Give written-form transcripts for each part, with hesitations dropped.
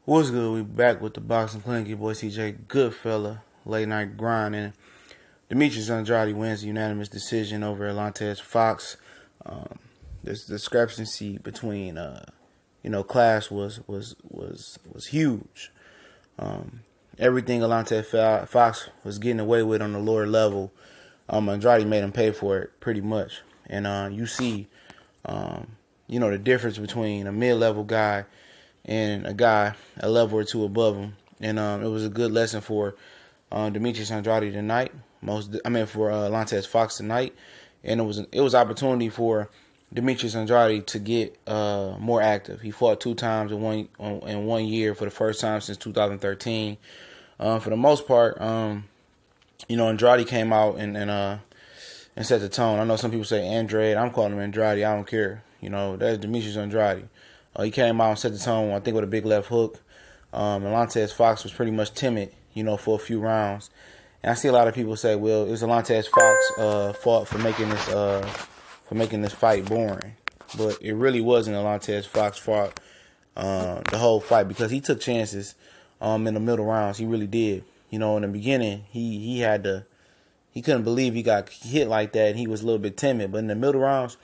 What's good? We back with the Boxing Clinic. Your boy CJ Goodfella, late night grind, and Demetrius Andrade wins the unanimous decision over Alantez Fox. This discrepancy between class was huge. Everything Alantez Fox was getting away with on the lower level, Andrade made him pay for it pretty much. And you see, the difference between a mid-level guy and a guy a level or two above him. And it was a good lesson for Demetrius Andrade tonight. For Alantez Fox tonight. And it was opportunity for Demetrius Andrade to get more active. He fought 2 times in one year for the first time since 2013. For the most part, Andrade came out and set the tone. I know some people say Andrade. I'm calling him Andrade. I don't care. That's Demetrius Andrade. He came out and set the tone, I think, with a big left hook. Alantez Fox was pretty much timid, for a few rounds. And I see a lot of people say, well, it was Alantez Fox fault for making this fight boring. But it really wasn't Alantez Fox's fault the whole fight, because he took chances in the middle rounds. He really did. In the beginning, he couldn't believe he got hit like that, and he was a little bit timid. But in the middle rounds,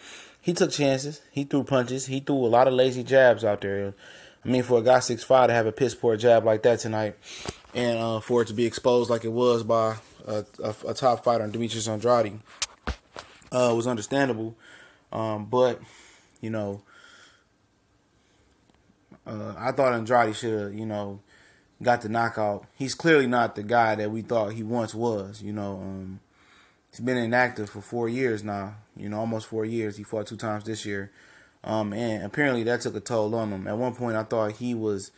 he took chances. He threw punches. He threw a lot of lazy jabs out there. For a guy 6'5" to have a piss poor jab like that tonight, and for it to be exposed like it was by a top fighter, Demetrius Andrade, was understandable. But I thought Andrade should have, got the knockout. He's clearly not the guy that we thought he once was. He's been inactive for 4 years now. Almost 4 years. He fought 2 times this year. And apparently that took a toll on him. At one point, I thought he was,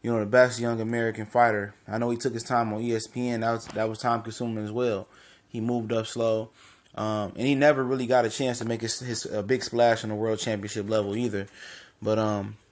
the best young American fighter. I know he took his time on ESPN. That was time consuming as well. He moved up slow. And he never really got a chance to make his big splash on the world championship level either. But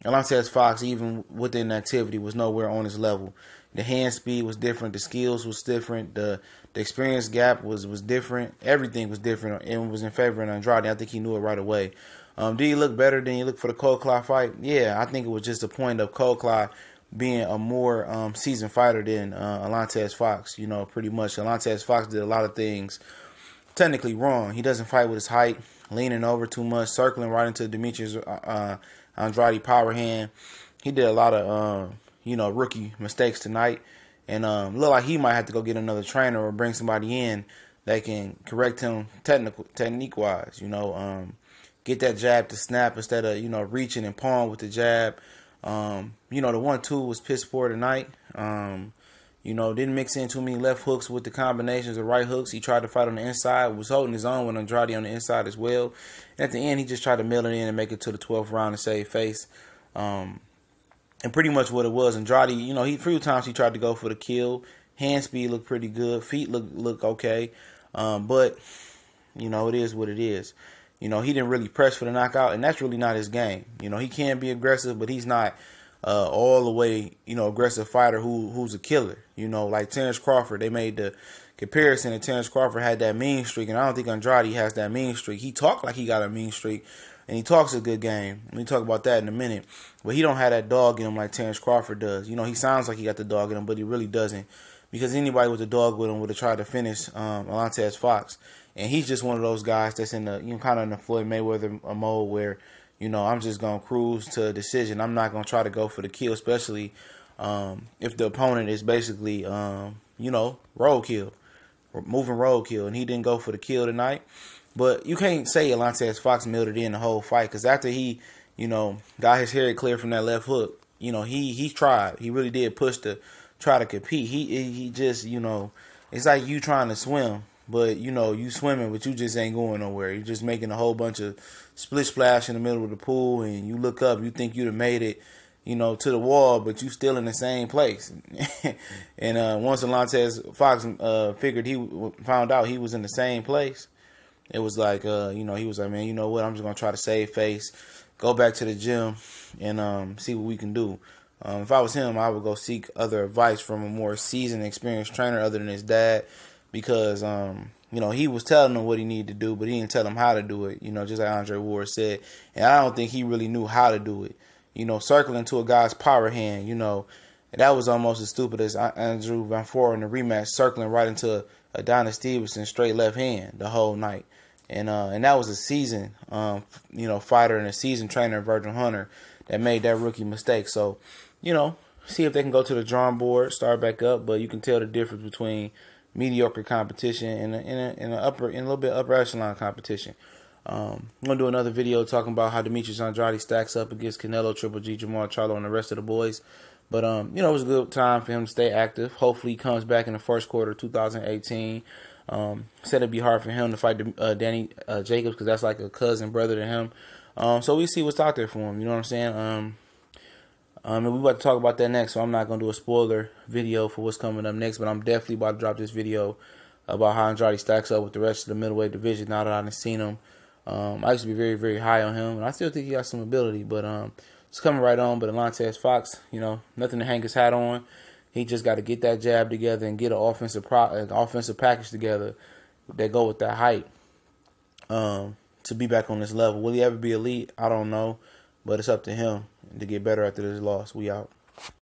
Alantez Fox, even with the inactivity, was nowhere on his level. The hand speed was different. The skills was different. The experience gap was different. Everything was different, and was in favor of Andrade. I think he knew it right away. Did he look better than he looked for the Cold Claw fight? Yeah, I think it was just a point of Cold Claw being a more seasoned fighter than Alantez Fox. Pretty much Alantez Fox did a lot of things technically wrong. He doesn't fight with his height, leaning over too much, circling right into Demetrius Andrade power hand. He did a lot of rookie mistakes tonight, and look like he might have to go get another trainer or bring somebody in that can correct him technique wise. Get that jab to snap instead of reaching and palm with the jab. The 1-2 was piss poor tonight. Didn't mix in too many left hooks with the combinations of right hooks. He tried to fight on the inside, was holding his own with Andrade on the inside as well. And at the end, he just tried to mail it in and make it to the 12th round and save face. And pretty much what it was, Andrade, a few times he tried to go for the kill. Hand speed looked pretty good. Feet look okay. But, it is what it is. He didn't really press for the knockout, and that's really not his game. He can be aggressive, but he's not all the way, aggressive fighter who's a killer. Like Terrence Crawford, they made the comparison that Terrence Crawford had that mean streak, and I don't think Andrade has that mean streak. He talked like he got a mean streak, and he talks a good game. Let me talk about that in a minute. But he don't have that dog in him like Terrence Crawford does. He sounds like he got the dog in him, but he really doesn't. Because anybody with a dog with him would have tried to finish Alantez Fox. And he's just one of those guys that's in the kind of in the Floyd Mayweather mode where, I'm just gonna cruise to a decision. I'm not gonna try to go for the kill, especially if the opponent is basically roadkill, moving roadkill, and he didn't go for the kill tonight. But you can't say Alantez Fox milled it in the whole fight, because after he got his hair clear from that left hook, he tried. He really did push to try to compete. He just it's like you trying to swim. But, you swimming, but you just ain't going nowhere. You're just making a whole bunch of split splash in the middle of the pool, and you look up, you think you'd have made it, to the wall, but you still in the same place. And once Alantez Fox found out he was in the same place, it was like, he was like, man, you know what, I'm just going to try to save face, go back to the gym, and see what we can do. If I was him, I would go seek other advice from a more seasoned, experienced trainer other than his dad. Because, he was telling him what he needed to do, but he didn't tell him how to do it, just like Andre Ward said. And I don't think he really knew how to do it. Circling to a guy's power hand, And that was almost as stupid as Andrew Van Four in the rematch, circling right into Adonis Stevenson straight left hand the whole night. And that was a seasoned, fighter and a seasoned trainer, Virgil Hunter, that made that rookie mistake. So, see if they can go to the drawing board, start back up. But you can tell the difference between mediocre competition and a little bit upper echelon competition. I'm gonna do another video talking about how Demetrius Andrade stacks up against Canelo, Triple G, Jamal Charlo, and the rest of the boys. But it was a good time for him to stay active. Hopefully, he comes back in the first quarter of 2018. Said it'd be hard for him to fight Danny Jacobs because that's like a cousin brother to him. So we see what's out there for him. You know what I'm saying? And we about to talk about that next. So I'm not gonna do a spoiler video for what's coming up next. But I'm definitely about to drop this video about how Andrade stacks up with the rest of the middleweight division. Now that I've seen him, I used to be very, very high on him, and I still think he got some ability. But it's coming right on. But Alantez Fox, nothing to hang his hat on. He just got to get that jab together and get an offensive package together that go with that height to be back on this level. Will he ever be elite? I don't know, but it's up to him to get better after this loss. We out.